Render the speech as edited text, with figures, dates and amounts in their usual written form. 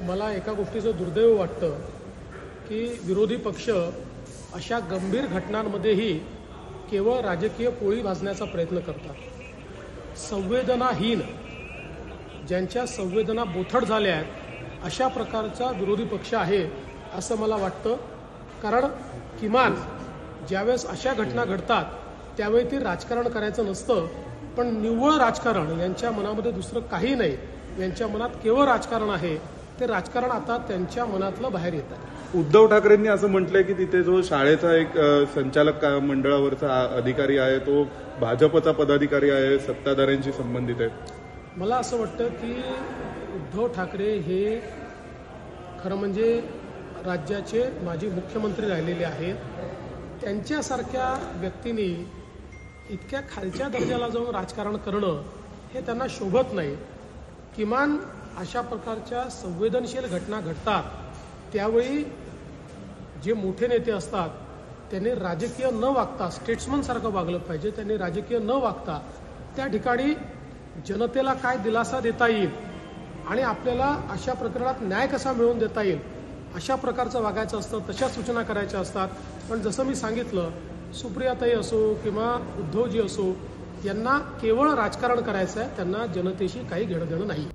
मला एका गोष्टीचं दुर्दैव वाटतं की विरोधी पक्ष अशा गंभीर घटनांमध्येही केवळ राजकीय पोळी भाजण्याचा प्रयत्न करतात। संवेदनाहीन, ज्यांच्या संवेदना बोथट झाल्या आहेत अशा प्रकारचा विरोधी पक्ष आहे असं मला वाटतं। कारण किमान ज्यावेळेस अशा घटना घडतात त्यावेळी ती राजकारण करायचं नसतं, पण निव्वळ राजकारण, यांच्या मनामध्ये दुसरं काही नाही, यांच्या मनात केवळ राजकारण आहे। ते राजकारण आता त्यांच्या मनातलं बाहेर येत आहे। उद्धव ठाकरेंनी असं म्हटलंय की तिथे जो शाळेचा एक संचालक मंडळावरचा अधिकारी आहे तो भाजपचा पदाधिकारी आहे, सत्ताधाऱ्यांशी संबंधित आहे। मला असं वाटतं की उद्धव ठाकरे हे खरं म्हणजे राज्याचे माजी मुख्यमंत्री राहिलेले आहेत। त्यांच्यासारख्या व्यक्तींनी इतक्या खालच्या दर्जाला जाऊन राजकारण करणं हे त्यांना शोभत नाही। किमान अशा प्रकारच्या संवेदनशील घटना घडतात त्यावेळी जे मोठे नेते असतात त्यांनी राजकीय न वागता स्टेट्समन सारखं वागलं पाहिजे। त्यांनी राजकीय न वागता त्या ठिकाणी जनतेला काय दिलासा देता येईल आणि आपल्याला अशा प्रकरणात न्याय कसा मिळवून देता येईल अशा प्रकारचं वागायचं असतं, तशा सूचना करायच्या असतात। पण जसं मी सांगितलं, सुप्रियाताई असो किंवा उद्धवजी असो, यांना केवळ राजकारण करायचं आहे, त्यांना जनतेशी काही घेणं देणं नाही।